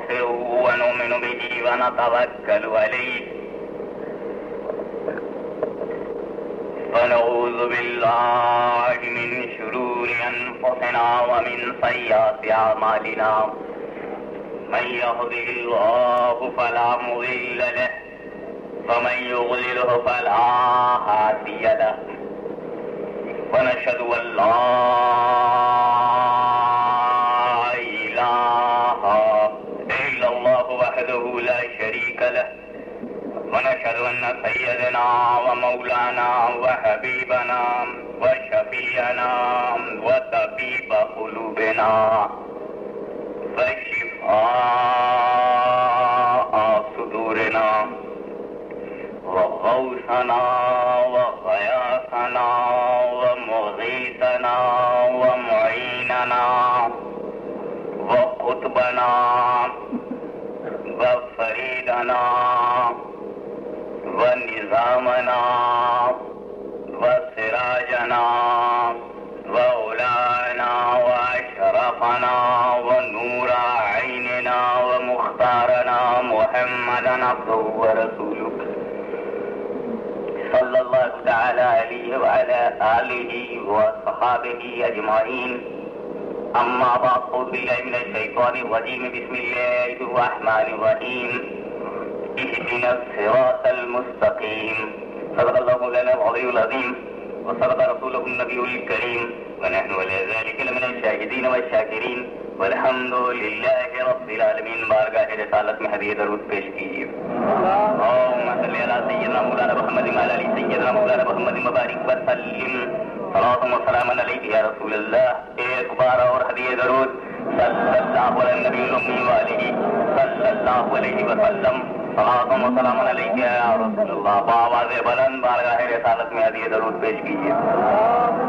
ونستغفره ونؤمن به ونتوكل عليه ونعوذ بالله من شرور أنفسنا ومن سيئات أعمالنا من يهده الله فلا مضل له ومن يضلله فلا هادي له ونشهد أن لا إله إلا الله وحده لا شريك له ونشهد أن سيدنا ومولانا وحبيبنا وشفيعنا وطبيب قلوبنا وشفاء صدورنا وغوثنا وغياثنا ومغيثنا ومعيننا وقطبنا وفريدنا ونظامنا وسراجنا وأولانا وأشرفنا ونور عيننا ومختارنا محمدا عبده ورسوله صلى الله تعالى عليه وعلى آله وصحابه أجمعين. أما بعد أعوذ بالله من الشيطان الرجيم. بسم الله الرحمن الرحيم. اهدنا الصراط المستقيم. صدق الله مولانا العلي العظيم وصدق رسوله النبي الكريم ونحن على ذلك لمن الشاهدين والشاكرين والحمد لله رب العالمین. بارگاہ رسالت میں ہدیہ درود پیش کیجیے. اللهم صل على سيدنا مولانا محمد وعلى آل سيدنا مولانا محمد مبارک وسلم. صلاۃ و سلام علیک یا رسول اللہ. ایک بار اور ہدیہ درود صلی اللہ علی النبی الامی وآلہ صلی اللہ علیہ وسلم. صلاۃ و سلام علیک یا رسول اللہ. بآواز بلند بارگاہ رسالت میں ہدیہ درود پیش کیجیے.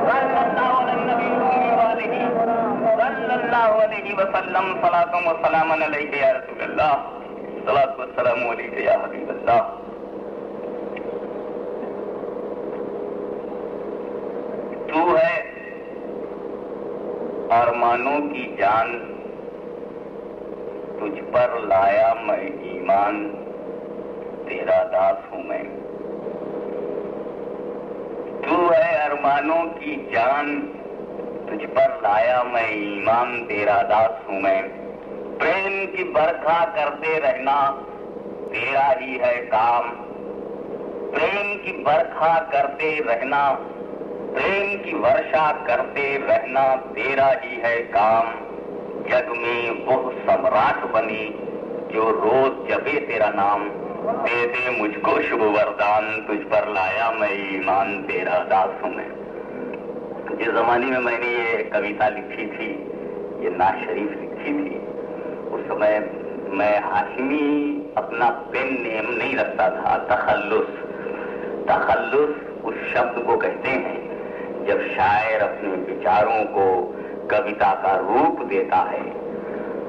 صلی اللہ علی النبی الامی وآلہ صلی اللہ علیہ وسلم. صلاۃ و سلام علیک یا رسول اللہ. صلاۃ و سلام علیک یا حبیب اللہ. تو ہے ارمانوں کی جان، تجھ پر لایا میں ایمان، تیرا داس ہوں میں. تو ہے ارمانوں کی جان، تجھ پر لایا میں ایمان، تیرا داس ہوں میں. پریم کی برکھا کرتے رہنا تیرا ہی ہے کام. پریم کی برکھا کرتے رہنا، پریم کی ورشا کرتے رہنا تیرا ہی ہے کام. جگ میں وہ سمراٹ بنی جو روز جپے تیرا نام. دے دے مجھ کو شبھ وردان، تجھ پر لایا میں ایمان، تیرا داس ہوں میں. جس زمانے میں میں نے یہ کویتا لکھی تھی، یہ نعت شریف لکھی تھی، اس سمے میں ہاشمی اپنا پین نیم نہیں رکھتا تھا. تخلص اس شبد کو کہتے ہیں جب شاعر اپنے وچاروں کو کویتا کا روپ دیتا ہے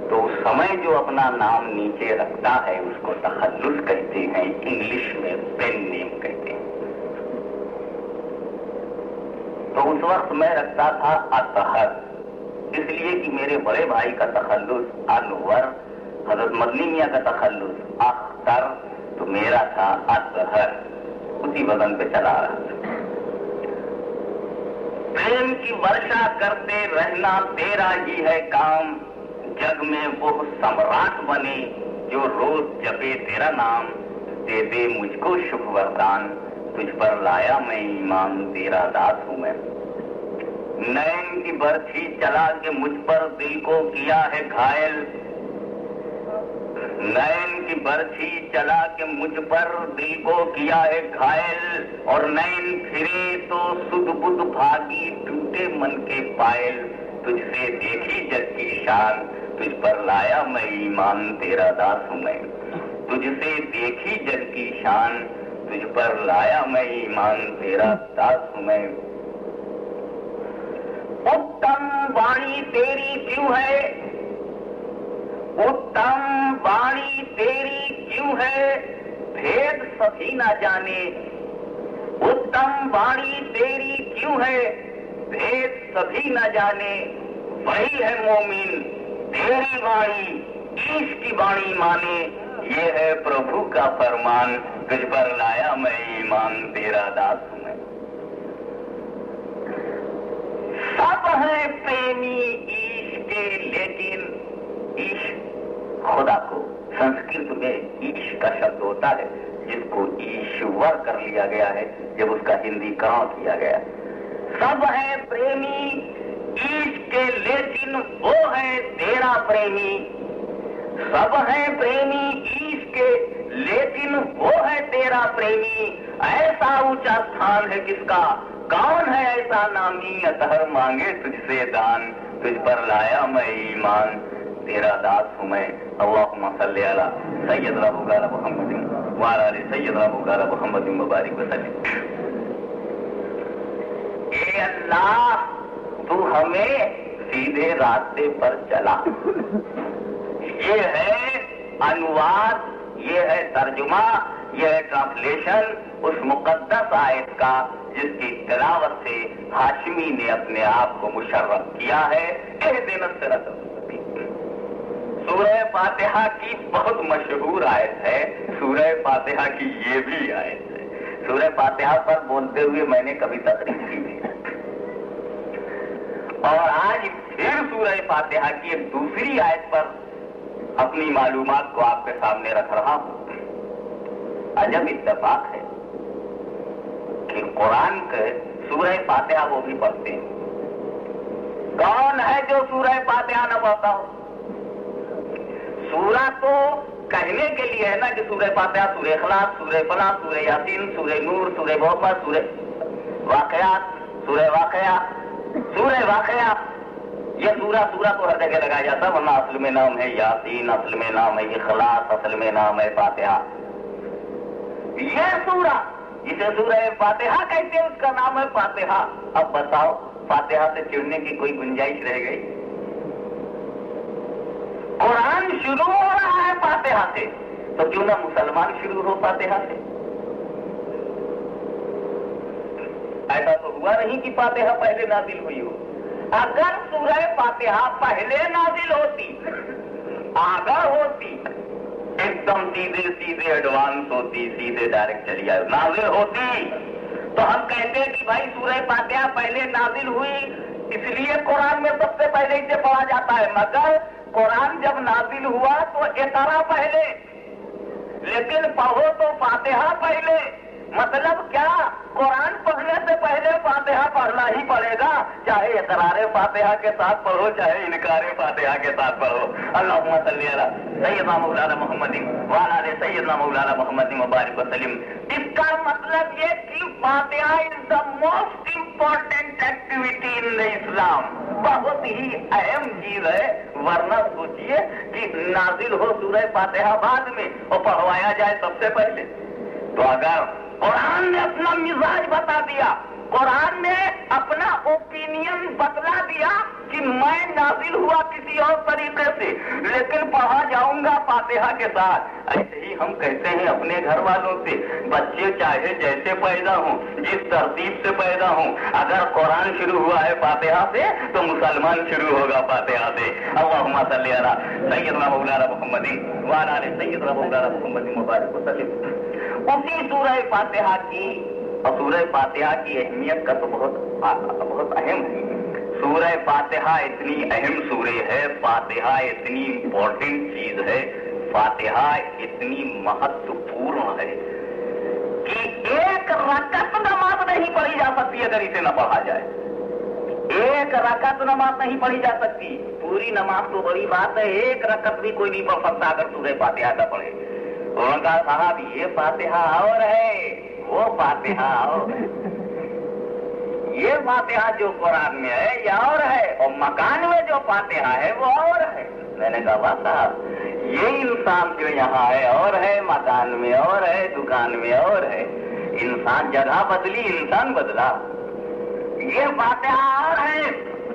تو اس سمے جو اپنا نام نیچے رکھتا ہے اس کو تخلص کہتے ہیں. انگلش میں پین نیم کہتے ہیں. تو اس وقت میں رکھتا تھا اطہر، اس لیے کہ میرے بڑے بھائی کا تخلص انور، حضرت مدنی میاں کا تخلص اختر، تو میرا تھا اطہر. اسی وزن پہ چلا رہا تھا. پریم کی ورشا کرتے رہنا تیرا ہی ہے کام. جگ میں وہ سمراٹ بنے جو روز جپے تیرا نام. دے دے مجھ کو شبھ وردان، تجھ پر لایا میں ایمان، تیرا داس ہوں میں. نین کی برچھی چلا کے مجھ پر دل کو کیا ہے گھائل. نین کی برچھی چلا کے مجھ پر دل کو کیا ہے گھائل. اور نین پھرے تو سدھ بدھ بھاگی ٹوٹے من کے پائل. تجھ سے دیکھی جگ کی شان، تجھ پر لایا میں ایمان، تیرا داس ہوں میں. تجھ سے دیکھی جگ کی شان، تجھ پر لایا میں ایمان، تیرا داس ہوں میں. اتم وانی تیری کیوں ہے، اتم وانی تیری کیوں ہے، بھید سبھی نہ جانے. اتم وانی تیری کیوں ہے، بھید سبھی نہ جانے. وہی ہے مومن تیری وانی ईश की वाणी माने, ये है प्रभु का फरमान, तुझ पर लाया मैं ईमान, तेरा दास हूं मैं। सब है प्रेमी ईश के, लेकिन ईश खुदा को संस्कृत में ईश का शब्द होता है जिसको ईश्वर कर लिया गया है जब उसका हिंदीकरण किया गया। सब है प्रेमी ईश के, लेकिन वो है तेरा प्रेमी। सब है प्रेमी ईश के, लेकिन वो है तेरा प्रेमी। ऐसा ऊंचा स्थान है किसका, कौन है ऐसा नामी, अतहर मांगे तुझसे दान, तुझ पर लाया मैं ईमान, तेरा दास हूं मैं। अल्लाहुम्मा सल्ली अला सय्यदना मौलाना मुहम्मदिन व अला आलि सय्यदना मौलाना मुहम्मदिन मुबारक वसल्लम। ए अल्लाह, तू हमें सीधे रास्ते पर चला। ये है अनुवाद, ये है तर्जुमा, ये है ट्रांसलेशन उस मुकद्दस आयत का जिसकी तिलावत से हाशमी ने अपने आप को मुशर्रफ किया है। एहदिना सिरातल मुस्तकीम। सूरह फातिहा की बहुत मशहूर आयत है, सूरह फातिहा की ये भी आयत है। सूरह फातिहा पर बोलते हुए मैंने कभी तकरीर की थी और आज फिर सूरह फातिहा की एक दूसरी आयत पर अपनी मालूमात को आपके सामने रख रहा हूं। अजब इत्तेफाक है कि कुरान के सूरह फातिहा वो भी पढ़ते हैं। कौन है जो सूरह फातिहा न पढ़ता हो? सूरह तो कहने के लिए है ना कि सूरह फातिहा, सूरह इखलास, सूरह फलाह, सूरह यासीन, सूरह नूर, सूरह मोहम्मद, सूरह वाक़ियात, सूरह वाक़िया, सूरह वाक़िया। ये सूरह तो हर जगह लगाया जाता है, वरना असल में नाम है यासीन, असल में नाम है इखलास, असल में नाम है फातिहा। ये सूरह जिसे सूरह फातिहा कहते हैं उसका नाम है फातिहा। अब बताओ, फातिहा से चिढ़ने की कोई गुंजाइश रह गई? कुरान शुरू हो रहा है फातिहा से, तो क्यों ना मुसलमान शुरू हो फातिहा से? ऐसा तो हुआ नहीं कि फातिहा पहले नाजिल हुई हो। अगर सूरह फातिहा पहले नाजिल होती, आगा होती, एकदम सीधे सीधे एडवांस होती, सीधे डायरेक्ट चली आई नाजिल होती, तो हम कहते हैं कि भाई सूरह फातिहा पहले नाजिल हुई इसलिए कुरान में सबसे पहले इसे पढ़ा जाता है। मगर कुरान जब नाजिल हुआ तो इकरा पहले, लेकिन पढ़ो तो फातिहा पहले। मतलब क्या, कुरान पढ़ने से पहले फातिहा पढ़ना ही पड़ेगा, चाहे इकरारे फातिहा के साथ पढ़ो, चाहे इनकारे फातिहा के साथ पढ़ो। अल्लाहुम्मा सल्ली अला सय्यदना मौलाना मुहम्मदिन व अला आलि सय्यदना मौलाना मुहम्मदिन मुबारक वसल्लम। इसका मतलब ये कि Fatiha is the most important activity in the Islam. बहुत ही अहम चीज है, वरना सोचिए कि नाजिल हो सूरह फातिहा बाद में और पढ़वाया जाए सबसे पहले। तो अगर कुरान ने अपना मिजाज बता दिया, कुरान ने अपना ओपिनियन बतला दिया कि मैं नाजिल हुआ किसी और तरीके से, लेकिन पढ़ा जाऊंगा फातिहा के साथ। ऐसे ही हम कहते हैं अपने घर वालों से, बच्चे चाहे जैसे पैदा हों, जिस तरतीब से पैदा हों, अगर कुरान शुरू हुआ है फातिहा से तो मुसलमान शुरू होगा फातिहा से। अल्लाहुम्मा सल्ली अला सय्यदना मौलाना मुहम्मदिन व अला आलि सय्यदना मौलाना मुहम्मदिन मुबारक वसल्लम। उसी सूरह फातिहा की, और सूरह फातिहा की अहमियत का तो बहुत अहम है। सूरह फातिहा इतनी अहम सूरह है, फातिहा इतनी इम्पोर्टेंट चीज है, फातिहा इतनी महत्वपूर्ण है कि एक रकत नमाज नहीं पढ़ी जा सकती अगर इसे न पढ़ा जाए। एक रकत नमाज नहीं पढ़ी जा सकती। पूरी नमाज तो बड़ी बात है, एक रकत भी कोई नहीं पढ़ सकता अगर सूरह फातिहा का पढ़े। उन्होंने कहा साहब ये फातिहा और है, वो फातिहा और है। ये फातिहा जो कुरान में है ये और है, और मकान में जो फातिहा है वो और है। मैंने कहा वाह साहब, ये इंसान जो यहाँ है और है, मकान में और है, दुकान में और है। इंसान जगह बदली, इंसान बदला। ये फातिहा और है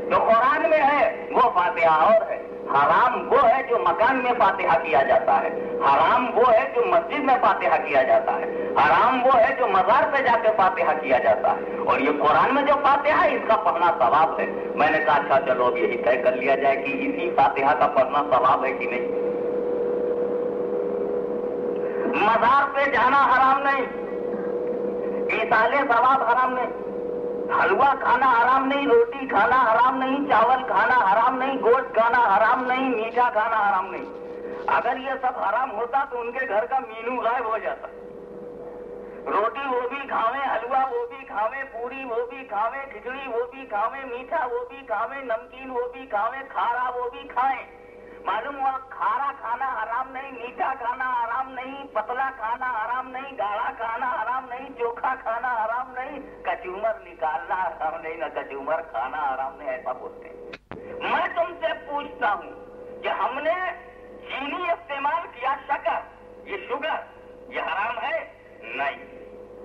जो कुरान में है, वो फातिहा और है। हराम वो है जो मकान में फातिहा किया जाता है, हराम वो है जो मस्जिद में फातिहा किया जाता है, हराम वो है जो मजार पे जाके फातिहा किया जाता है। और ये कुरान में जो फातिहा है इसका पढ़ना सवाब है। मैंने कहा अच्छा चलो अब यही तय कर लिया जाए कि इसी फातिहा का पढ़ना सवाब है कि नहीं। मज़ार पे जाना हराम नहीं, इसाले सवाब हराम नहीं, हलवा खाना हराम नहीं, रोटी खाना हराम नहीं, चावल खाना हराम नहीं, गोश्त खाना हराम नहीं, मीठा खाना हराम नहीं। अगर ये सब हराम होता तो उनके घर का मीनू गायब हो जाता। रोटी वो भी खावे, हलवा वो भी खावे, पूरी वो भी खावे, खिचड़ी वो भी खावे, मीठा वो भी खावे, नमकीन वो भी खावे, खारा वो भी खाएं। मालूम हुआ खारा खाना हराम नहीं, मीठा खाना हराम नहीं, पतला खाना हराम नहीं, गाढ़ा खाना हराम नहीं, चोखा खाना हराम नहीं, कचूमर निकालना हराम नहीं, न कचूमर खाना हराम नहीं, ऐसा बोलते हैं। मैं तुमसे पूछता हूँ कि हमने चीनी इस्तेमाल किया, शक्कर, ये शुगर, ये हराम है? नहीं।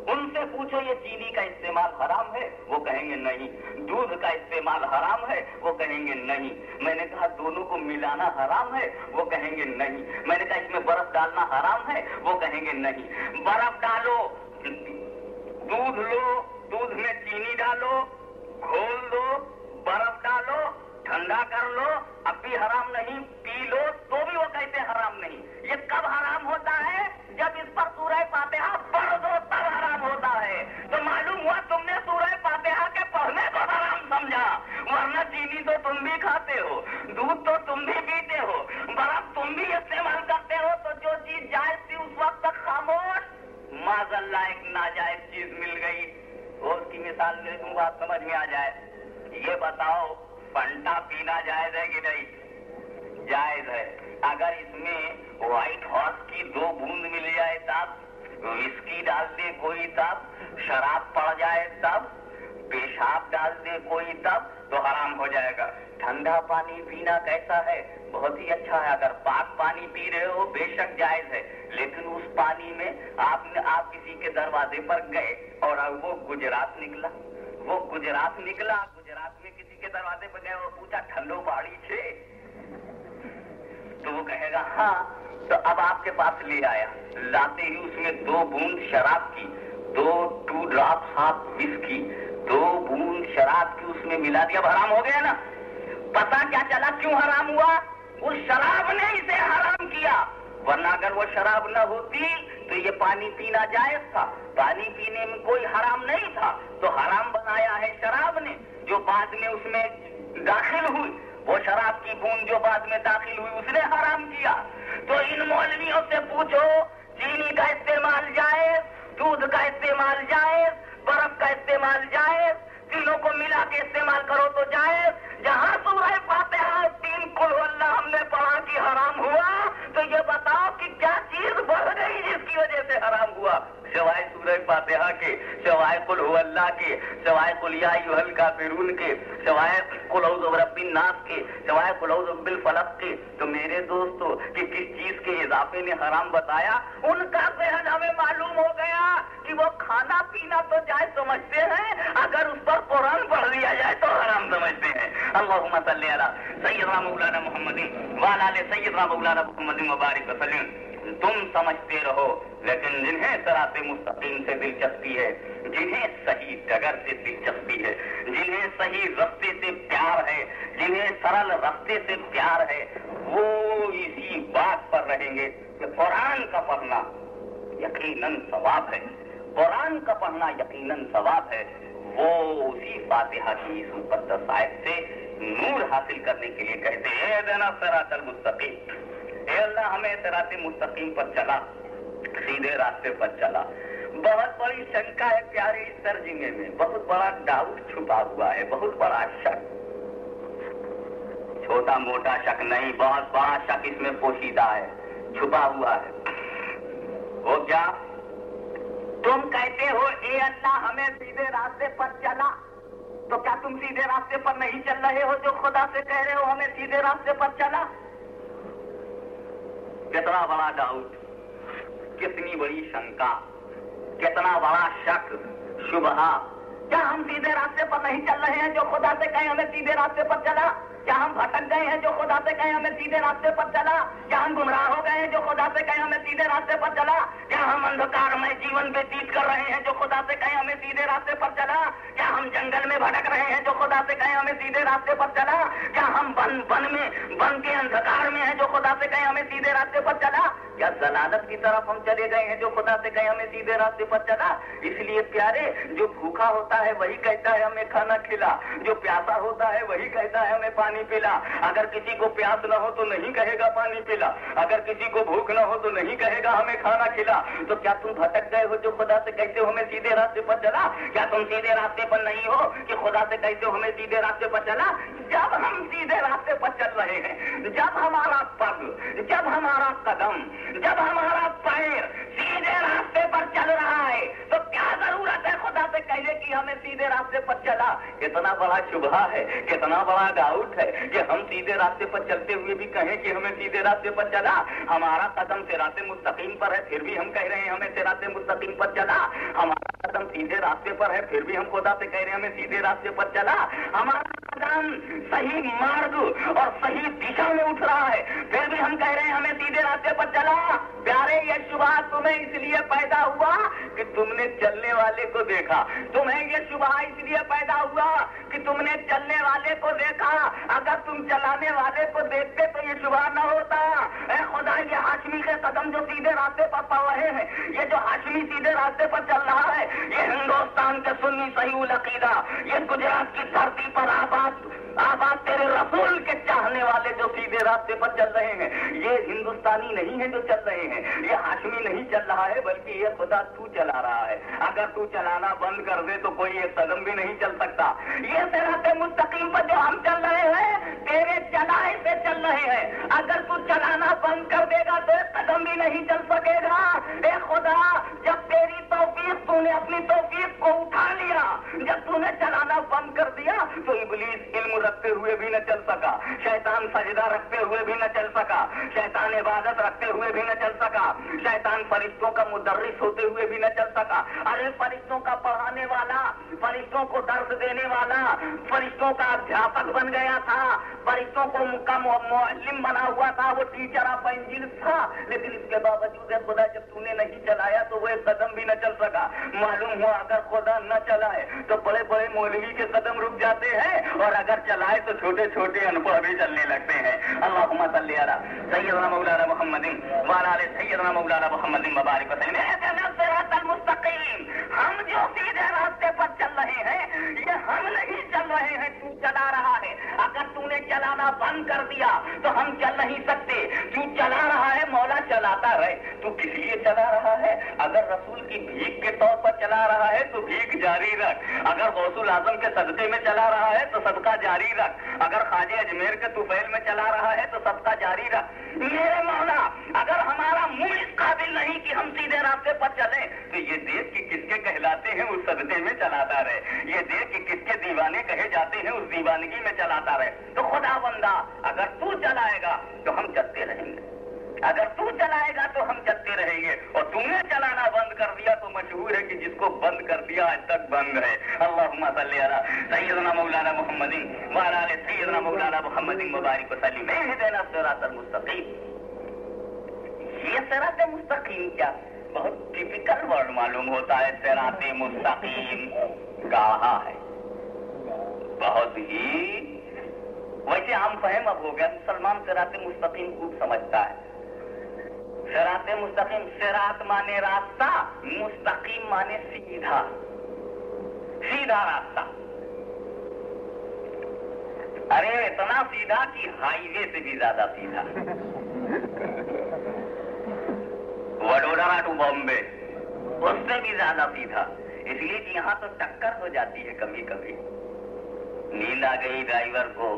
उनसे पूछो ये चीनी का इस्तेमाल हराम है, वो कहेंगे नहीं। दूध का इस्तेमाल हराम है, वो कहेंगे नहीं। मैंने कहा दोनों को मिलाना हराम है, वो कहेंगे नहीं। मैंने कहा इसमें बर्फ डालना हराम है, वो कहेंगे नहीं। बर्फ डालो, दूध लो, दूध में चीनी डालो, घोल दो, बर्फ डालो, ठंडा कर लो, अब भी हराम नहीं। पी लो तो भी वो कहते हराम नहीं। ये कब हराम होता है? जब इस पर सूरह फातिहा पढ़ दो तब हराम होता है। तो मालूम हुआ तुमने सूरह फातिहा के पढ़ने को हराम समझा, वरना चीनी तो तुम भी खाते हो, दूध तो तुम भी पीते हो, बर्फ तुम भी इस्तेमाल करते हो। तो जो चीज जायज थी उस वक्त तक खामोश, माज़अल्लाह एक नाजायज चीज मिल गई। और उसकी मिसाल मेरे तुम बात समझ में आ जाए। ये बताओ फंटा पीना जायज है कि नहीं? जायज है। अगर इसमें व्हाइट हॉर्स की 2 बूंद मिल जाए तब, विस्की डाल दे कोई तब, शराब पड़ जाए तब, पेशाब डाल दे कोई तब, तो हराम हो जाएगा। ठंडा पानी पीना कैसा है? बहुत ही अच्छा है। अगर पाक पानी पी रहे हो बेशक जायज है, लेकिन उस पानी में आप किसी के दरवाजे पर गए और वो गुजरात निकला, गुजरात में किसी के दरवाजे पर गए, वो पूछा ठंडो पानी छे, तो वो कहेगा हाँ। तो अब आपके पास ले आया, लाते ही उसमें 2 बूंद शराब की, 2 ड्रॉप्स ऑफ विस्की, 2 बूंद शराब की उसमें मिला दिया, अब हराम हो गया ना। पता क्या चला क्यों हराम हुआ? उस शराब ने इसे हराम किया, वरना अगर वो शराब न होती तो ये पानी पीना जायज था। पानी पीने में कोई हराम नहीं था, तो हराम बनाया है शराब ने, जो बाद में उसमें दाखिल हुई। वो शराब की बूंद जो बाद में दाखिल हुई उसने हराम किया। तो इन मौलवियों से पूछो चीनी का इस्तेमाल जायज, दूध का इस्तेमाल जायज, बर्फ का इस्तेमाल जायज, तीनों को मिला के इस्तेमाल करो तो जायज। जहाँ सूरह फातिहा 3 कुल हुवल्लाह हमने पढ़ा कि हराम हुआ, तो ये बताओ कि क्या चीज बढ़ गई जिसकी वजह से हराम हुआ? सिवाय सूरह फातिहा के, सिवाय कुल हुवल्लाह के, सिवाय कुल या अय्युहल काफिरून के, सिवाय कुल औज़ु बिरब्बिन नास के, सिवाय कुल औज़ु बिल फलक के। तो मेरे दोस्तों कि किस चीज के इजाफे ने हराम बताया? उनका ज़हन हमें मालूम हो गया कि वो खाना पीना तो जायज समझते हैं, अगर उस पर कुरान पढ़ लिया जाए तो हराम समझते हैं। अल्लाहुम्मा सल्ली अला सय्यदना मौलाना मुहम्मदिन व अला आलि सय्यदना मौलाना मुहम्मदिन व बारिक वसल्लम। तुम समझते रहो, लेकिन जिन्हें सिराते मुस्तकीम से दिलचस्पी है, जिन्हें सही डगर से दिलचस्पी है, जिन्हें सही रास्ते से प्यार है, जिन्हें सरल रास्ते से प्यार है, वो इसी बात पर रहेंगे कि कुरान का पढ़ना यकीनन सवाब है, कुरान का पढ़ना यकीनन सवाब है। वो उसी फातिहा की इस मुक़द्दस आयत से नूर हासिल करने के लिए कहते हैं इहदिना सिरातल मुस्तकीम, ए अल्लाह हमें सिराते मुस्तकीम पर चला, सीधे रास्ते पर चला। बहुत बड़ी शंका है प्यारे इस तर्जुमे में, बहुत बड़ा डाउट छुपा हुआ है, बहुत बड़ा शक, छोटा मोटा शक नहीं, बहुत बड़ा शक इसमें पोशीदा है, छुपा हुआ है। वो क्या? तुम कहते हो ए अल्लाह हमें सीधे रास्ते पर चला, तो क्या तुम सीधे रास्ते पर नहीं चल रहे हो जो खुदा से कह रहे हो हमें सीधे रास्ते पर चला? कितना बड़ा डाउट, कितनी बड़ी शंका, कितना बड़ा शक, शुबहा। क्या हम सीधे रास्ते पर नहीं चल रहे हैं जो खुदा से कहे हमें सीधे रास्ते पर चला? क्या हम भटक गए हैं जो खुदा से कहे हमें सीधे रास्ते पर चला? क्या हम गुमराह हो गए हैं जो खुदा से कहे हमें सीधे रास्ते पर चला? क्या हम अंधकार में जीवन व्यतीत कर रहे हैं जो खुदा से कहे हमें सीधे रास्ते पर चला? क्या हम जंगल में भटक रहे हैं जो खुदा से कहे हमें सीधे रास्ते पर चला? क्या हम बन के अंधकार में हैं जो खुदा से कहे हमें सीधे रास्ते पर चला? کیا ضلالت کی طرف ہم چلے گئے ہیں جو خدا سے کہیں ہمیں سیدھے راستے پر چلا؟ اس لیے پیارے، جو بھوکا ہوتا ہے وہی کہتا ہے ہمیں کھانا کھلا، جو پیاسا ہوتا ہے وہی کہتا ہے ہمیں پانی پلا۔ اگر کسی کو پیاس نہ ہو تو نہیں کہے گا پانی پلا، اگر کسی کو بھوک نہ ہو تو نہیں کہے گا ہمیں کھانا کھلا۔ تو کیا تم بھٹک گئے ہو جو خدا سے کہتے ہو ہمیں سیدھے راستے پر چلا؟ کیا تم سیدھے راستے پر نہیں ہو کہ خدا سے کہتے ہو ہمیں سیدھے راستے پر چلا؟ جب ہم سیدھے راستے پر چل رہے ہیں، جب ہمارا پگ، جب ہمارا قدم، جب ہمارا پیر سیدھے راستے پر چل رہا ہے، تو کیا ضرورت ہے خدا سے کہنے کی ہمیں سیدھے راستے پر چلا؟ کتنا بڑا شبہ ہے، کتنا بڑا ڈاؤٹ ہے کہ ہم سیدھے راستے پر چلتے ہوئے بھی کہیں کہ ہمیں سیدھے راستے پر چلا۔ ہمارا قدم صراط مستقیم پر ہے، پھر بھی ہم کہہ رہے ہیں ہمیں صراط مستقیم پر چلا۔ ہمارا قدم سیدھے راستے پر ہے، پھر بھی ہم خدا سے کہہ رہے ہیں ہمیں سیدھے راستے پر چلا۔ ہمارا قدم صحیح مارگ اور صحیح دشا میں اٹھ رہا ہے، پھر بھی ہم کہہ رہے ہیں ہمیں سیدھے راستے پر چلا۔ پیارے، یہ شبہ تمہیں اس لیے پیدا ہوا کہ تم نے چلنے والے کو دیکھا، تمہیں یہ شبہ اس لیے پیدا ہوا کہ تم نے چلنے والے کو دیکھا۔ اگر تم چلانے والے کو دیکھتے تو یہ شبہ نہ ہوتا۔ اے خدا، یہ ہاشمی کے قدم جو سیدھے راستے پر پڑ رہے ہیں، یہ جو ہاشمی سیدھے راستے پر چل رہا ہے، یہ ہندوستان کے سنی صحیح العقیدہ، یہ گجرات کی دھرتی پر آباد تیرے رسول کے چاہنے والے جو سیدھے راستے پر چل رہے ہیں، یہ ہندوستانی نہیں ہے جو چل رہے ہیں، یہ ہاشمی نہیں چل رہا ہے، بلکہ یہ خدا تو چلا رہا ہے۔ اگر تو چلانا بند کر دے تو کوئی ایک قدم بھی نہیں چل سکتا۔ یہ صراط مستقیم پر جو ہم چل رہے ہیں، تیرے چلائے سے چل رہے ہیں۔ اگر تو چلانا بند کر دے گا تو ایک قدم بھی نہیں چل سکے گا۔ اے خدا، جب تیری توفیق، تو نے اپنی توفیق کو اٹھا لیا، جب تو نے چلانا بند کر دیا تو ابلیس علم رکھتے ہوئے بھی نہ چل سکا، شیطان سجدہ رکھتے ہوئے بھی نہ چل سکا، شیطان عبادت رکھتے ہوئے بھی نہ چل سکا، شیطان فرشتوں کا مدرس ہوتے ہوئے بھی نہ چل سکا۔ ارے فرشتوں کا پڑھانے والا، فرشتوں کو درس دینے والا، فرشتوں کا ادھیاپک بن گیا تھا، فرشتوں کو معلم بنا ہوا تھا، وہ ٹیچر آف انجل تھا، لیکن اس کے باوجود خدا جب تو نے نہیں چلایا تو وہ ایک قدم بھی نہ چل سکا۔ معلوم ہوا اگر خدا نہ چلائے تو بڑے بڑے مولوی کے قدم رک جاتے ہیں، اور اگر چلائے تو چھوٹے چھوٹے انپڑھ بھی چلنے لگتے ہیں۔ اللہم صلی علی سیدنا مولانا محمد وعلی آل سیدنا مولانا محمد مبارک وسلم۔ اہدنا الصراط المستقیم، ہم جو سیدھے راستے پر چل رہے ہیں، یہ ہم نہیں چل رہے ہیں، تو چلا رہا ہے۔ اگر تو نے چلانا بند کر دیا تو ہم چل نہیں سکتے۔ تو چلا رہا ہے، مولا چلاتا رہے۔ تو کس لیے چلا رہا ہے؟ اگر رسول کی بھیک کے طور پر چلا رہا ہے تو بھیک جاری رکھ، اگر غوث الاعظم کے صدقے میں چلا رہا ہے تو صدقہ جاری رکھ، اگر خواجہ اجمیر کے طفیل میں چلا رہا ہے تو صدقہ جاری رکھ۔ میرے مولا، اگر ہمارا منہ اس قابل نہیں کہ ہم سیدھے راستے پر چلیں تو یہ دیکھ کہ کس کے کہلاتے ہیں اس صدقے میں چلاتا رہے، یہ دیکھ کہ کس کے دیوانے کہے جاتے ہیں اس دیوانگی میں چلاتا رہے۔ تو خدا بندہ، اگر تو چلائے گا تو ہم چلتے رہیں گے، اگر تو چلائے گا تو ہم چلتے رہیں گے، اور تم نے چلانا بند کر دیا تو مشہور ہے کہ جس کو بند کر دیا آج تک بند ہے۔ اللہم صلی علی سیدنا مولانا محمد وعلی آل سیدنا مولانا محمد مبارک وسلم۔ اہدنا الصراط المستقیم۔ یہ صراط مستقیم کیا بہت ٹپیکل ورڈ معلوم ہوتا ہے۔ صراط مستقیم کہا ہے، بہت ہی ویسے عام فہم اب ہو گیا، مسلمان صراط مستقیم خوب سمجھتا ہے۔ صراط مستقیم، صراط مانے راستہ، مستقیم مانے سیدھا، سیدھا راستہ۔ ارے اتنا سیدھا کہ ہائی وے سے بھی زیادہ سیدھا، وڈودرا ٹو بامبے اس سے بھی زیادہ سیدھا۔ اس لیے کہ یہاں تو ٹکر ہو جاتی ہے کبھی کبھی، نیند آ گئی ڈرائیور کو،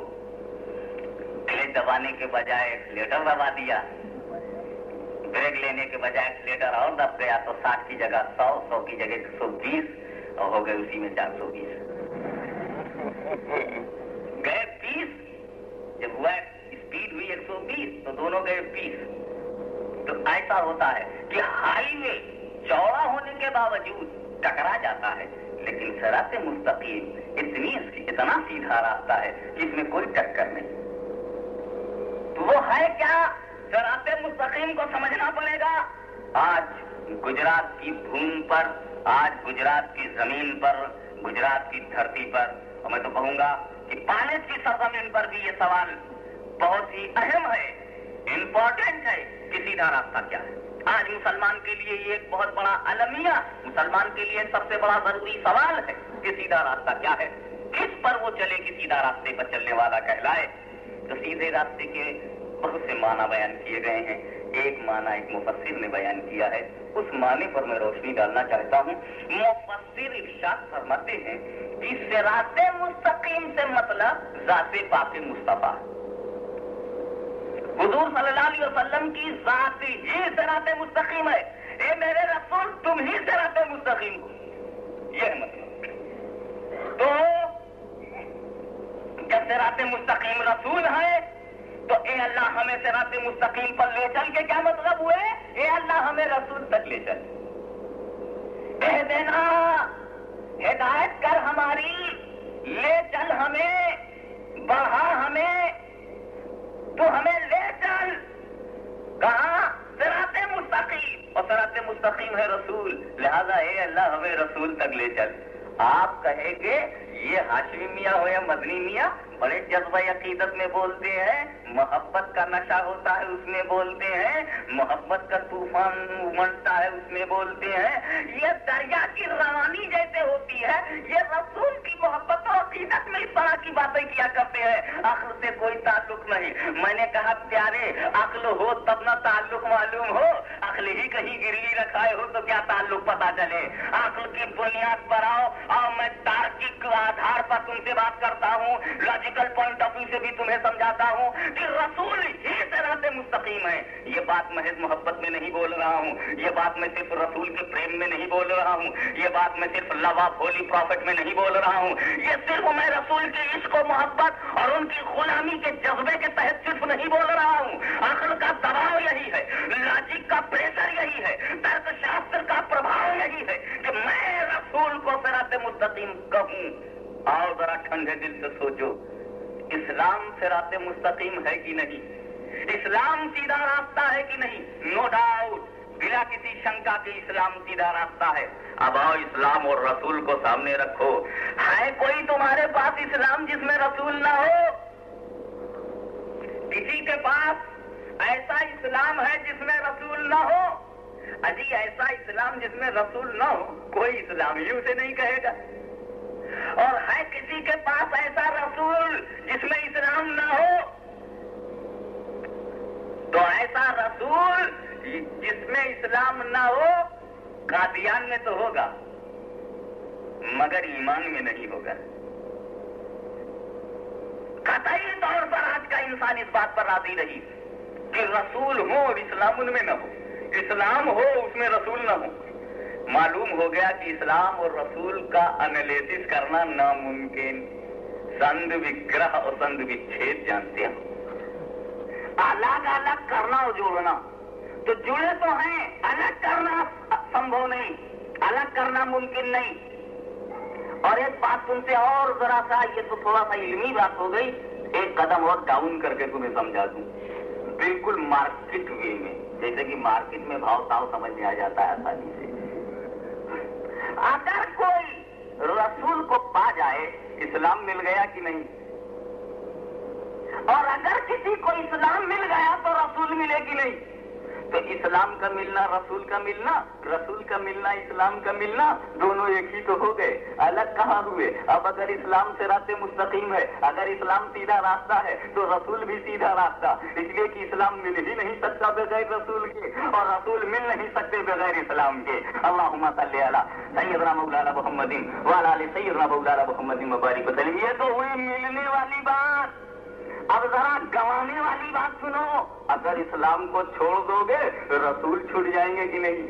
کلچ دبانے کے بجائے ایکسیلیٹر دبا دیا، بریک لینے کے بجائے ایکسیلیٹر اور دب گیا تو 60 کی جگہ 100، 100 کی جگہ 120 اور ہو گئے اسی میں 420، گئے 20، جب ہوا اسپیڈ ہوئی 120 تو دونوں گئے 20۔ تو ایسا ہوتا ہے کہ ہائی وے چوڑا ہونے کے باوجود ٹکرا جاتا ہے، لیکن صراط مستقیم اتنا سیدھا راستہ ہے کہ اس میں کوئی ٹکر نہیں۔ تو وہ ہے کیا؟ صراط مستقیم کو سمجھنا پڑے گا۔ آج گجرات کی بھوم پر، آج گجرات کی زمین پر، گجرات کی دھرتی پر، اور میں تو کہوں گا کہ پالس کی سرزمین پر بھی یہ سوال بہت ہی اہم ہے امپورٹنٹ ہے کہ سیدھا راستہ کیا ہے. آج مسلمان کے لیے یہ ایک بہت بڑا المیہ، مسلمان کے لیے سب سے بڑا ضروری سوال ہے کہ سیدھا راستہ کیا ہے، کس پر وہ چلے کہ سیدھا راستے پر چلنے والا کہلائے. تو سیدھے راستے کے بہت سے معنی بیان کیے گئے ہیں. ایک معنی ایک مفسر نے بیان کیا ہے، اس معنی پر میں روشنی ڈالنا چاہتا ہوں. مفسر ارشاد فرماتے ہیں کہ صراط مستقیم سے مطلب ذات پاک مصطفیٰ، حضور صلی اللہ علیہ وسلم کی ذات ہی صراط مستقیم ہے. اے میرے رسول تم ہی صراط مستقیم ہو، یہ مطلب. تو جب صراط مستقیم رسول ہے تو اے اللہ ہمیں صراط مستقیم پر لے چل کے کیا مطلب ہوئے؟ اے اللہ ہمیں رسول تک لے چل، اہدنا ہدایت کر ہماری، لے چل ہمیں، بڑھا ہمیں، تو ہمیں لے چل کہاں؟ صراط مستقیم. اور صراط مستقیم ہے رسول، لہذا اے اللہ ہمیں رسول تک لے چل. آپ کہیں گے یہ ہاشمی میاں ہو یا مدنی میاں بڑے جذبہ عقیدت میں بولتے ہیں، محبت کا نشہ ہوتا ہے اس میں بولتے ہیں، محبت کا طوفان امڑتا ہے اس میں بولتے ہیں، یہ دریا کی روانی جیسے ہوتی ہے، یہ رسول کی محبت و عقیدت میں اس طرح کی باتیں کیا کرتے ہیں. عقل سے کوئی تعلق نہیں. میں نے کہا پیارے عقل ہو تب نہ تعلق معلوم ہو، عقل ہی کہیں گروی رکھائے ہو تو کیا تعلق پتا چلے. عقل کی بنیاد پر آؤ اور میں تارکک آدھار پر تم سے بات کرتا ہوں، لاجیکل پوائنٹ آف ویو سے بھی تمہیں سمجھاتا ہوں کہ رسول ہی صراط مستقیم ہے. یہ بات محض محبت میں نہیں بول رہا ہوں، یہ بات میں صرف رسول کے پریم میں نہیں بول رہا ہوں، یہ بات میں صرف لو آف ہولی پروفٹ میں نہیں بول رہا ہوں، یہ صرف میں رسول کے عشق و محبت اور ان کی غلامی کے جذبے کے تحت صرف نہیں بول رہا ہوں. عقل کا دباؤ یہی ہے، لاجک کا پریشر یہی ہے، ترک شاستر کا پربھاؤ یہی ہے کہ میں رسول کو صراط مستقیم کہوں. آؤ ذرا ٹھنڈے دل سے سوچو، اسلام صراط مستقیم ہے کہ نہیں؟ اسلام سیدھا راستہ ہے کہ نہیں؟ نو ڈاؤٹ، بلا کسی شنکا کے اسلام سیدھا راستہ ہے. اب آؤ اسلام اور رسول کو سامنے رکھو. ہے کوئی تمہارے پاس اسلام جس میں رسول نہ ہو؟ کسی کے پاس ایسا اسلام ہے جس میں رسول نہ ہو؟ اجی ایسا اسلام جس میں رسول نہ ہو کوئی اسلام ہی اسے نہیں کہے گا. اور ہے کسی کے پاس ایسا رسول جس میں اسلام نہ ہو؟ تو ایسا رسول جس میں اسلام نہ ہو قادیان میں تو ہوگا مگر ایمان میں نہیں ہوگا. قطعی طور پر آج کا انسان اس بات پر راضی رہی کہ رسول ہو اور اسلام ان میں نہ ہو، اسلام ہو اس میں رسول نہ ہو. معلوم ہو گیا کہ اسلام اور رسول کا انالیسس کرنا ناممکن. سند وگرہ اور سند وچھید جانتے ہیں، الگ الگ کرنا اور جوڑنا. تو جڑے تو ہیں، الگ کرنا سمبھو نہیں، الگ کرنا ممکن نہیں. اور ایک بات تم سے اور ذرا سا، یہ تو تھوڑا سا علمی بات ہو گئی، ایک قدم اور ڈاؤن کر کے تمہیں سمجھا دوں بالکل مارکیٹ وے میں، جیسے کہ مارکیٹ میں بھاؤ تاؤ سمجھ میں آ جاتا ہے آسانی سے. اگر کوئی رسول کو پا جائے اسلام مل گیا کہ نہیں؟ اور اگر کسی کو اسلام مل گیا تو رسول ملے کہ نہیں؟ تو اسلام کا ملنا، رسول کا ملنا، رسول کا ملنا، اسلام کا ملنا، دونوں ایک ہی تو ہو گئے، الگ کہاں ہوئے؟ اب اگر اسلام صراط مستقیم ہے، اگر اسلام سیدھا راستہ ہے تو رسول بھی سیدھا راستہ، اس لیے کہ اسلام مل ہی نہیں سکتا بغیر رسول کے، اور رسول مل نہیں سکتے بغیر اسلام کے. اللہم صلی علی سیدنا مولانا محمد وعلی آل سیدنا مولانا محمد مبارک وسلم. یہ تو ہوئی ملنے والی بات. اب ذرا گنوانے والی بات سنو. اگر اسلام کو چھوڑ دو گے رسول چھوٹ جائیں گے کہ نہیں؟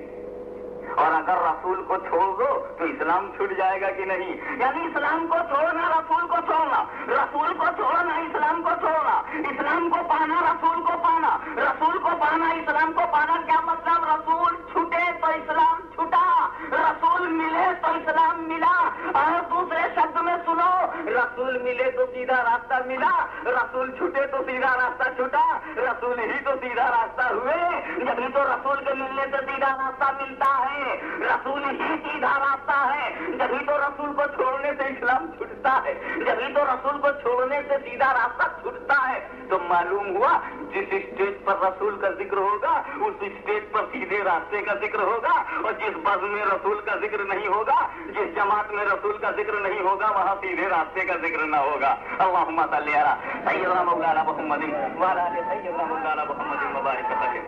اور اگر رسول کو چھوڑ دو تو اسلام چھوٹ جائے گا کہ نہیں؟ یعنی اسلام کو چھوڑنا، رسول کو چھوڑنا، رسول کو چھوڑنا، اسلام کو چھوڑنا، اسلام کو پانا، رسول کو پانا، رسول کو پانا، اسلام کو پانا. کیا مطلب؟ رسول چھوٹے تو اسلام چھوٹا، رسول ملے تو اسلام ملا. اور دوسرے شبد میں سنو، رسول ملے تو سیدھا راستہ ملا، رسول چھوٹے تو سیدھا راستہ چھوٹا. رسول ہی تو سیدھا راستہ ہوئے، جبھی تو رسول کے ملنے سے سیدھا راستہ ملتا ہے. رسول ہی سیدھا راستہ ہے، جبھی تو رسول کو چھوڑنے سے اسلام چھوٹتا ہے، جبھی تو رسول کو چھوڑنے سے سیدھا راستہ چھوٹتا ہے. तो मालूम हुआ जिस स्टेज पर रसूल का जिक्र होगा उस स्टेज पर सीधे रास्ते का जिक्र होगा, और जिस बज़ में रसूल का जिक्र नहीं होगा, जिस जमात में रसूल का जिक्र नहीं होगा, वहाँ सीधे रास्ते का जिक्र न होगा। अल्लाहुम्मा सल्ली अला सय्यदना मौलाना मुहम्मदिन व अला आलि सय्यदना मौलाना मुहम्मदिन व बारिक वसल्लम।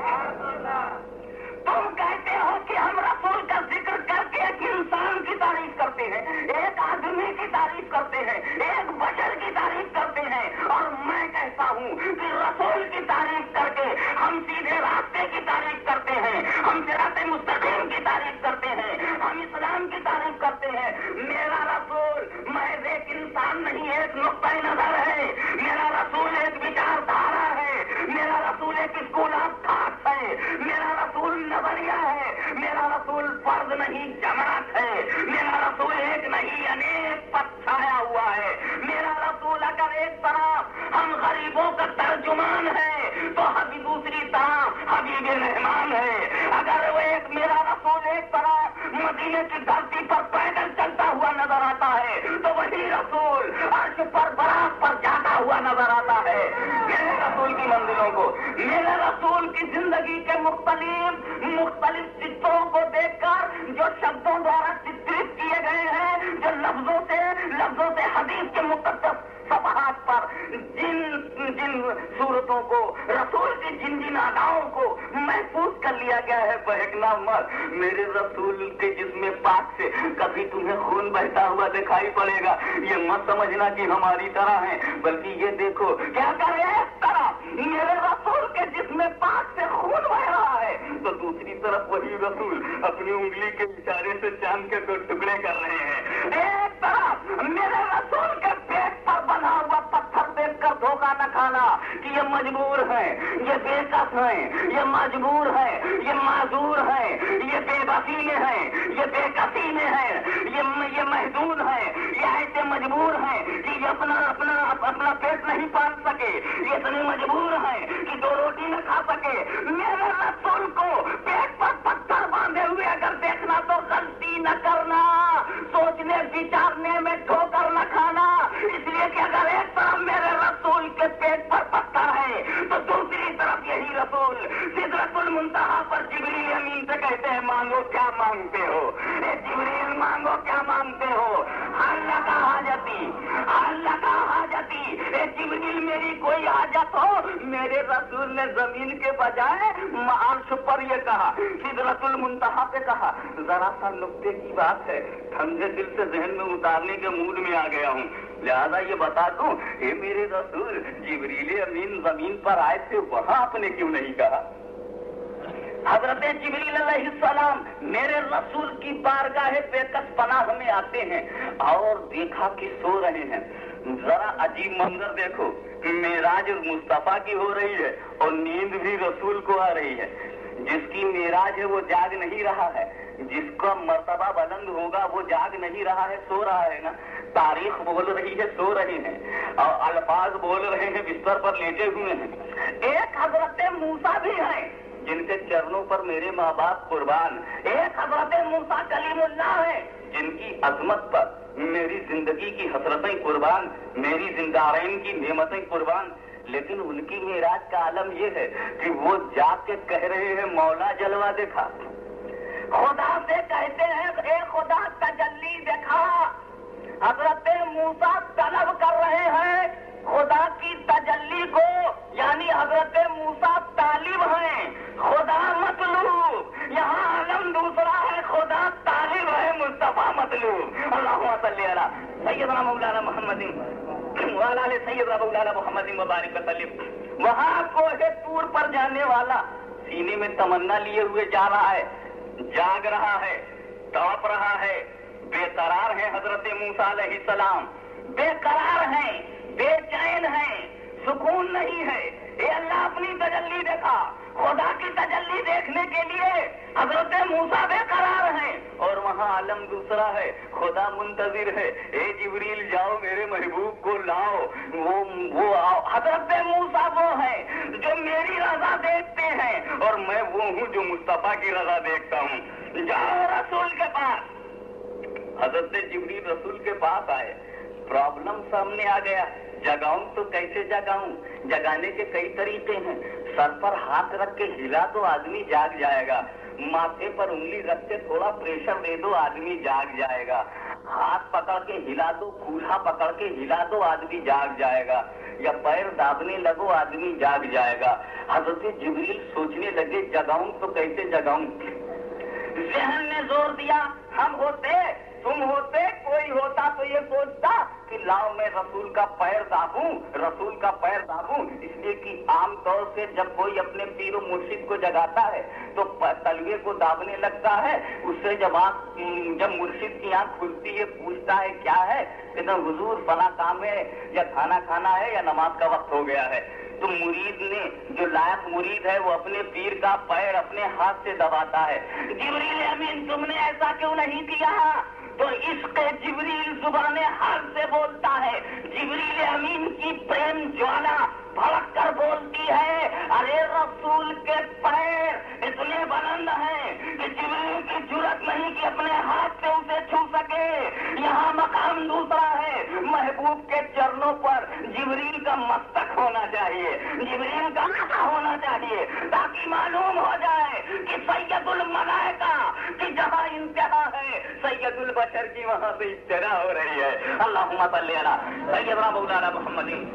तुम कहते हो कि हम रसूल का जिक्र करके एक इंसान की तारीफ करते हैं, एक आदमी की तारीफ करते हैं, एक बशर की तारीफ करते हैं, और मैं कहता हूँ कि रसूल की तारीफ करके हम सीधे रास्ते की तारीफ करते हैं, हम सिराते मुस्तकीम की तारीफ करते हैं, हम इस्लाम की तारीफ करते हैं। मेरा रसूल महज एक इंसान नहीं, एक नुक्ता नजर है। मेरा रसूल एक विचारधारा है, मेरा रसूल एक स्कूल ऑफ थॉट है, मेरा रसूल नजरिया है, मेरा रसूल फर्ज नहीं जमात है, मेरा रसूल एक नहीं अनेक पर छाया हुआ है। मेरा रसूल अगर एक तरफ हम गरीबों का तर्जुमान है तो अभी दूसरी तरफ हबीब रहमान है। अगर वो एक मेरा रसूल एक तरफ मदीने की धरती पर पैदल चलता हुआ नजर आता है तो वही रसूल अर्श पर बरात पर जाता हुआ नजर आता है। मेरे रसूल की मंजिलों को, मेरे रसूल की जिंदगी के मुख्तलिफ चित्रों को देखकर जो शब्दों द्वारा चित्रित किए गए हैं, जो लफ्जों से हदीस के मुकद्दस सफहात पर जिन सूरतों को, रसूल की जिन अदाओं को महफूज कर लिया गया है, बहकना मत। मेरे रसूल के जिस्म पाक से कभी तुम्हें खून बहता हुआ दिखाई पड़ेगा, ये मत समझना कि हमारी तरह है, बल्कि ये देखो क्या करे एक तरफ मेरे रसूल के जिस्म पाक से खून बह रहा है तो दूसरी तरफ वही रसूल अपनी उंगली के इशारे से चांद के दो टुकड़े कर रहे हैं। एक तरफ मेरे रसूल के पेट पर बना हुआ पत्थर देखकर धोखा न खाना कि ये मजबूर है, ये बेकस है, ये मजबूर है, ये माजूर है, ये बेबसी में है, ये बेकसी में है, ये महदूद है, ये ऐसे मजबूर है कि ये अपना पेट नहीं पाल सके, ये इतने मजबूर है कि दो रोटी न खा सके। मेरे रसूल को पेट पर पत्थर बांधे हुए अगर देखना तो गलती न करना, सोचने विचारने में ठोकर न खाना, इसलिए कि अगर एक तरफ मेरे रसूल के पेट पर पत्थर है तो दूसरी तरफ यही रसूल सिदरतुल मुंतहा पर जिब्रील अमीन से कहते हैं मांगो क्या मांगते हो, ए जिब्रील मांगो क्या मांगते हो, अल्लाह का हाजती, अल्लाह का हाजती, ए जिब्रील मेरी कोई हाजत हो। मेरे रसूल ने जमीन के बजाय अर्श पर ये कहा, सिदरतुल मुंतहा पे कहा। जरा सा नुक्ते की बात है, ठंडे दिल से जहन में उतारने के मूड में आ गया हूँ, लिहाजा ये बता दूं, ए मेरे रसूल जिब्रील अमीन जमीन पर आए थे, वहां आपने क्यों नहीं कहा? हजरत जिब्रील अलैहिस्सलाम मेरे रसूल की बारगाह बेकस पनाह में आते हैं और देखा कि सो रहे हैं। जरा अजीब मंजर देखो, मेराज मुस्तफा की हो रही है और नींद भी रसूल को आ रही है। जिसकी मेराज है वो जाग नहीं रहा है, जिसका मर्तबा बुलंद होगा वो जाग नहीं रहा है, सो रहा है ना। तारीख बोल रही है, सो रहे हैं, और अल्फाज बोल रहे हैं, बिस्तर पर लेटे हुए हैं। एक हजरत मूसा भी है जिनके चरणों पर मेरे माँ बाप कुर्बान, एक हजरत मूसा कलीमुल्लाह है जिनकी अजमत पर मेरी जिंदगी की हसरतें कुर्बान, मेरी जिंदारैन की नेमतें कुर्बान। लेकिन उनकी मेराज का आलम यह है कि वो जाके कह रहे हैं मौला जलवा देखा। खुदा से कहते हैं ए खुदा तजल्ली देखा। हजरत मूसा तलब कर रहे हैं खुदा की तजल्ली को, यानी हजरत मूसा तालिब हैं, खुदा मतलूब। यहाँ आलम दूसरा है, खुदा तालिब है, मुस्तफा मतलूब। अल्लाहुम्मा सल्ली अला सय्यदना मौलाना मुहम्मदिन व अला आलि सय्यदना मौलाना मुहम्मदिन व बारिक वसल्लम। वहाँ कोहे तूर पर जाने वाला सीने में तमन्ना लिए हुए जा रहा है, जाग रहा है, तड़प रहा है, बेकरार है। हजरत मूसा अलैहिस्सलाम बेकरार हैं, बेचैन हैं, सुकून नहीं है। ये अल्लाह अपनी तजल्ली देखा, खुदा की तजल्ली देखने के लिए हजरत मूसा बेकरार हैं और वहाँ आलम दूसरा है, खुदा मुंतजिर है। ए जिब्रील जाओ मेरे महबूब को लाओ, वो आओ। हजरत मूसा वो है जो मेरी रजा देखते हैं और मैं वो हूँ जो मुस्तफा की रजा देखता हूँ। जाओ रसूल के पास। हजरत जिब्रील रसूल के पास आए, प्रॉब्लम सामने आ गया, जगाऊं तो कैसे जगाऊं? जगाने के कई तरीके हैं। सर पर हाथ रख के हिला तो आदमी जाग जाएगा, माथे पर उंगली रख के थोड़ा प्रेशर दे दो आदमी जाग जाएगा, हाथ पकड़ के हिला दो, कूल्हा पकड़ के हिला दो आदमी जाग जाएगा, या पैर दाबने लगो आदमी जाग जाएगा। हजरत जिब्रील सोचने लगे जगाऊं तो कैसे जगाऊं। ज़हन ने जोर दिया, हम होते, तुम होते, कोई होता तो ये सोचता कि लाओ मैं रसूल का पैर दाबूं, रसूल का पैर दाबूं। इसलिए कि आम तौर से जब कोई अपने पीर और मुर्शिद को जगाता है तो तलवे को दाबने लगता है। उससे जब मुर्शिद की आंख खुलती है पूछता है क्या है, कहते हैं हुजूर फला काम है, या खाना खाना है, या नमाज का वक्त हो गया है। तो मुरीद ने, जो लायक मुरीद है, वो अपने पीर का पैर अपने हाथ से दबाता है। जिब्रील अमीन तुमने ऐसा क्यों नहीं किया? तो इसके जिब्रील जुबाने हाल से बोलता है। जिब्रील अमीन की प्रेम ज्वाला भड़क कर बोलती है, अरे रसूल के पैर इतने बुलंद हैं कि जिब्रील की जुर्रत नहीं कि अपने हाथ से उसे छू सके। यहाँ मकाम दूसरा है, महबूब के चरणों पर जिब्रील का मस्तक होना चाहिए, जिब्रील का माथा होना चाहिए, ताकि मालूम हो जाए कि सैयदुल मलाइका की जहाँ इंतहा है, सैयदुल बशर की वहाँ से इब्तिदा हो रही है। अल्लाहुम्मा सल्ली अला सय्यदना मौलाना मुहम्मद।